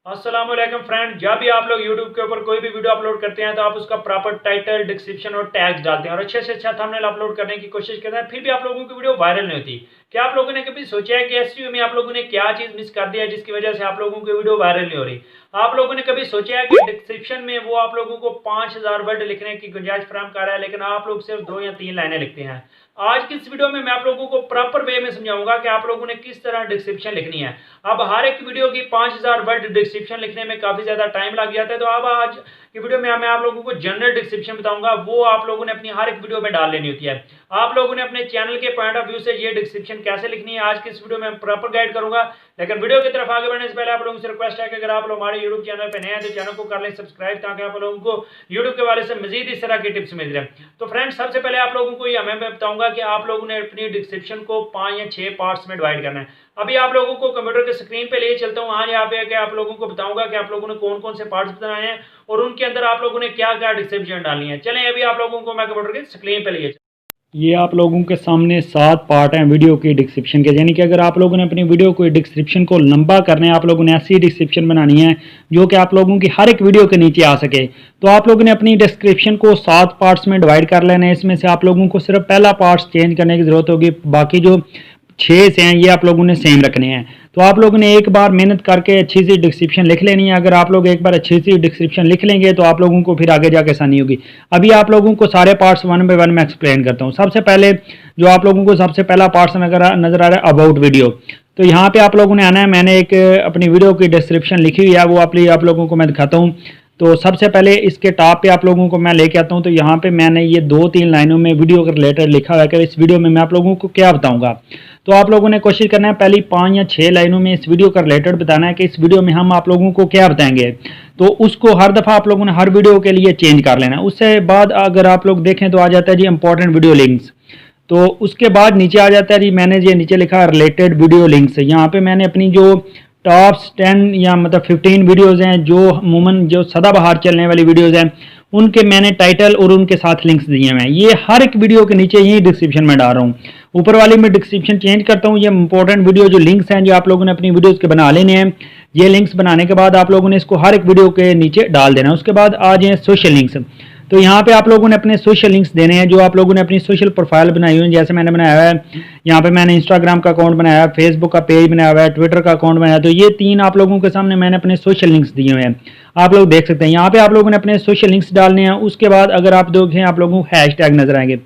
अस्सलामुअलैकुम फ्रेंड, जब भी आप लोग YouTube के ऊपर कोई भी वीडियो अपलोड करते हैं तो आप उसका प्रॉपर टाइटल, डिस्क्रिप्शन और टैग्स डालते हैं और अच्छे से अच्छा थंबनेल अपलोड करने की कोशिश करते हैं, फिर भी आप लोगों की वीडियो वायरल नहीं होती। क्या आप लोगों ने कभी सोचा है कि एसईओ में आप लोगों ने क्या चीज़ मिस कर दिया है जिसकी वजह से आप लोगों की वीडियो वायरल नहीं हो रही? आप लोगों ने कभी सोचा है कि डिस्क्रिप्शन में वो आप लोगों को 5000 वर्ड लिखने की गुंजाइश फराहम कर रहा है, लेकिन आप लोग सिर्फ 2 या 3 लाइनें लिखते हैं। आज की इस वीडियो में मैं आप लोगों को प्रॉपर वे में समझाऊंगा कि आप लोगों ने किस तरह डिस्क्रिप्शन लिखनी है। अब हर एक वीडियो की 5000 वर्ड डिस्क्रिप्शन लिखने में काफ़ी ज़्यादा टाइम लग जाता है, तो अब आज की वीडियो में मैं आप लोगों को जनरल डिस्क्रिप्शन बताऊंगा, वो आप लोगों ने अपनी हर एक वीडियो में डाल लेनी होती है। आप लोगों ने अपने चैनल के पॉइंट ऑफ व्यू से ये डिस्क्रिप्शन कैसे लिखनी है आज की इस वीडियो में प्रॉपर गाइड करूंगा। लेकिन वीडियो की तरफ आगे बढ़ने से पहले आप लोगों से रिक्वेस्ट है कि अगर आप लोग हमारे यूट्यूब चैनल पर नए हैं तो चैनल को कर लें सब्सक्राइब, ताकि आप लोगों को यूट्यूब के वाले से मजीद इस तरह की टिप्स मिल जाए। तो फ्रेंड्स, सबसे पहले आप लोगों को मैं बताऊंगा कि आप लोगों ने अपनी डिस्क्रिप्शन को 5 या 6 पार्ट्स में डिवाइड करना है। अभी आप लोगों को कंप्यूटर के स्क्रीन पे ले चलता हूँ, वहाँ यहाँ पे आके आप लोगों को बताऊंगा कि आप लोगों ने कौन कौन से पार्ट्स बनाए हैं और उनके अंदर आप लोगों ने क्या क्या डिस्क्रिप्शन डालनी है। चलें अभी आप लोगों को मैं कंप्यूटर के स्क्रीन पे लिए। ये आप लोगों के सामने 7 पार्ट हैं वीडियो की डिस्क्रिप्शन के, यानी कि अगर आप लोगों ने अपनी वीडियो को डिस्क्रिप्शन को लंबा करना है, आप लोगों ने ऐसी डिस्क्रिप्शन बनानी है जो कि आप लोगों की हर एक वीडियो के नीचे आ सके, तो आप लोगों ने अपनी डिस्क्रिप्शन को 7 पार्ट्स में डिवाइड कर लेना है। इसमें से आप लोगों को सिर्फ पहला पार्ट्स चेंज करने की ज़रूरत होगी, बाकी जो 6 से हैं ये आप लोगों ने सेम रखने हैं। तो आप लोगों ने एक बार मेहनत करके अच्छी सी डिस्क्रिप्शन लिख लेनी है। अगर आप लोग एक बार अच्छी सी डिस्क्रिप्शन लिख लेंगे तो आप लोगों को फिर आगे जाके आसानी होगी। अभी आप लोगों को सारे पार्ट्स वन बाय वन मैं एक्सप्लेन करता हूँ। सबसे पहले जो आप लोगों को सबसे पहला पार्ट्स नजर आ रहा है अबाउट वीडियो, तो यहाँ पे आप लोगों ने आना है। मैंने एक अपनी वीडियो की डिस्क्रिप्शन लिखी हुई है, वो आप लोगों को मैं दिखाता हूँ। तो सबसे पहले इसके टॉप पे आप लोगों को मैं लेके आता हूँ। तो यहाँ पे मैंने ये 2-3 लाइनों में वीडियो के रिलेटेड लिखा हुआ है कि इस वीडियो में मैं आप लोगों को क्या बताऊंगा। तो आप लोगों ने कोशिश करना है पहली 5 या 6 लाइनों में इस वीडियो का रिलेटेड बताना है कि इस वीडियो में हम आप लोगों को क्या बताएंगे। तो उसको हर दफ़ा आप लोगों ने हर वीडियो के लिए चेंज कर लेना है। उससे बाद अगर आप लोग देखें तो आ जाता है जी इंपॉर्टेंट वीडियो लिंक्स। तो उसके बाद नीचे आ जाता है जी, मैंने ये नीचे लिखा रिलेटेड वीडियो लिंक्स। यहाँ पे मैंने अपनी जो टॉप 10 या मतलब 15 वीडियोज़ हैं जो अमूमन जो सदाबहार चलने वाली वीडियोज़ हैं, उनके मैंने टाइटल और उनके साथ लिंक्स दिए हुए हैं। ये हर एक वीडियो के नीचे यही डिस्क्रिप्शन में डाल रहा हूँ। ऊपर वाली में डिस्क्रिप्शन चेंज करता हूँ। ये इंपॉर्टेंट वीडियो जो लिंक्स हैं जो आप लोगों ने अपनी वीडियोज़ के बना लेने हैं। ये लिंक्स बनाने के बाद आप लोगों ने इसको हर एक वीडियो के नीचे डाल देना है। उसके बाद आ जाए सोशल लिंक्स। तो यहाँ पे आप लोगों ने अपने सोशल लिंक्स देने हैं जो आप लोगों ने अपनी सोशल प्रोफाइल बनाई हुई है। जैसे मैंने बनाया हुआ है, यहाँ पे मैंने इंस्टाग्राम का अकाउंट बनाया है, फेसबुक का पेज बनाया हुआ है, ट्विटर का अकाउंट बनाया है। तो ये 3 आप लोगों के सामने मैंने अपने सोशल लिंक्स दिए हुए हैं, आप लोग देख सकते हैं। यहाँ पे आप लोगों ने अपने सोशल लिंक्स डालने हैं। उसके बाद अगर आप देखें आप लोगों को हैशटैग नजर आएंगे,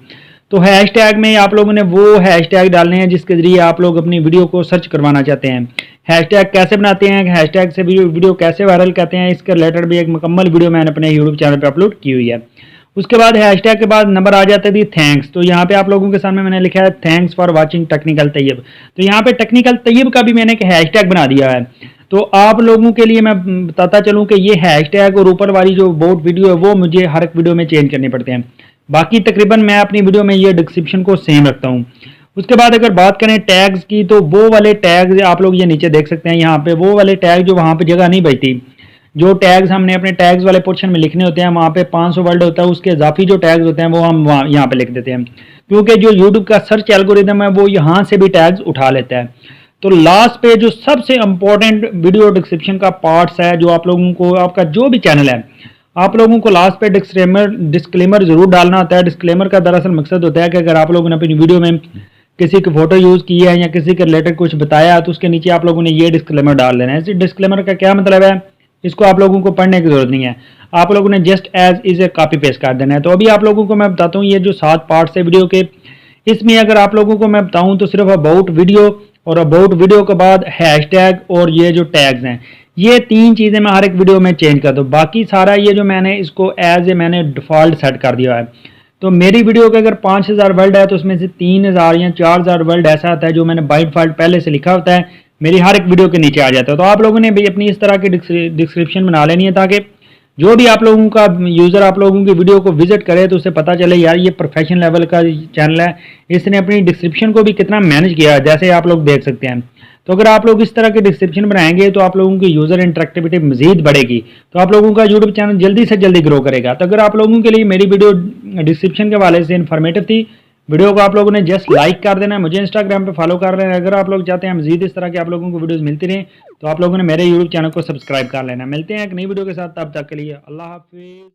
तो हैशटैग में आप लोगों ने वो हैशटैग डालने हैं जिसके जरिए आप लोग अपनी वीडियो को सर्च करवाना चाहते हैं। हैशटैग कैसे बनाते हैं, हैशटैग से वीडियो कैसे वायरल करते हैं, इसके रिलेटेड भी एक मुकम्मल वीडियो मैंने अपने यूट्यूब चैनल पर अपलोड की हुई है। उसके बाद हैशटैग के बाद नंबर आ जाता है थैंक्स। तो यहाँ पे आप लोगों के सामने मैंने लिखा है thanks for watching technical Tayyab. तो यहाँ पे टेक्निकल तैयब का भी मैंने एक हैशटैग बना दिया है। तो आप लोगों के लिए मैं बताता चलूँ कि ये हैशटैग और ऊपर वाली जो बोर्ड वीडियो है वो मुझे हर एक वीडियो में चेंज करने पड़ते हैं। बाकी तकरीबन मैं अपनी वीडियो में ये डिस्क्रिप्शन को सेम रखता हूँ। उसके बाद अगर बात करें टैग्स की, तो वो वाले टैग्स आप लोग ये नीचे देख सकते हैं। यहाँ पे वो वाले टैग जो वहाँ पे जगह नहीं बचती, जो टैग्स हमने अपने टैग्स वाले पोर्शन में लिखने होते हैं, वहाँ पे 500 वर्ड होता है, उसके इजाफी जो टैग्स होते हैं वो हम वहाँ यहाँ पे लिख देते हैं, क्योंकि जो यूट्यूब का सर्च एल्गोरिदम है वो यहाँ से भी टैग्स उठा लेता है। तो लास्ट पे जो सबसे इंपॉर्टेंट वीडियो डिस्क्रिप्शन का पार्ट्स है, जो आप लोगों को आपका जो भी चैनल है, आप लोगों को लास्ट पे डिस्क्लेमर जरूर डालना होता है। डिस्क्लेमर का दरअसल मकसद होता है कि अगर आप लोगों ने अपनी वीडियो में किसी की फोटो यूज़ की है या किसी के रिलेटेड कुछ बताया तो उसके नीचे आप लोगों ने ये डिस्क्लेमर डाल देना है। इस डिस्क्लेमर का क्या मतलब है, इसको आप लोगों को पढ़ने की जरूरत नहीं है, आप लोगों ने just as is a copy paste कर देना है। तो अभी आप लोगों को मैं बताता हूँ ये जो 7 पार्ट्स है वीडियो के, इसमें अगर आप लोगों को मैं बताऊँ तो सिर्फ अबाउट वीडियो और अबाउट वीडियो के बाद हैशटैग और ये जो टैग्स हैं, ये 3 चीज़ें मैं हर एक वीडियो में चेंज कर दूँ। बाकी सारा ये जो मैंने इसको एज ए मैंने डिफ़ॉल्ट सेट कर दिया है। तो मेरी वीडियो के अगर 5000 वर्ड है तो उसमें से 3000 या 4000 वर्ड ऐसा आता है जो मैंने बाय डिफ़ॉल्ट पहले से लिखा होता है, मेरी हर एक वीडियो के नीचे आ जाता है। तो आप लोगों ने भी अपनी इस तरह की डिस्क्रिप्शन बना लेनी है ताकि जो भी आप लोगों का यूज़र आप लोगों की वीडियो को विजिट करे तो उसे पता चले यार ये प्रोफेशनल लेवल का चैनल है, इसने अपनी डिस्क्रिप्शन को भी कितना मैनेज किया है, जैसे आप लोग देख सकते हैं। तो अगर आप लोग इस तरह के डिस्क्रिप्शन बनाएंगे तो आप लोगों की यूज़र इंटरेक्टिविटी मजीद बढ़ेगी, तो आप लोगों का यूट्यूब चैनल जल्दी से जल्दी ग्रो करेगा। तो अगर आप लोगों के लिए मेरी वीडियो डिस्क्रिप्शन के हवाले से इन्फॉर्मेटिव थी, वीडियो को आप लोगों ने जस्ट लाइक कर देना है, मुझे इंस्टाग्राम पे फॉलो कर लेना है। अगर आप लोग चाहते हैं मजीद इस तरह के आप लोगों को वीडियोस मिलती रहें तो आप लोगों ने मेरे यूट्यूब चैनल को सब्सक्राइब कर लेना। मिलते हैं एक नई वीडियो के साथ, तब तक के लिए अल्लाह हाफिज़।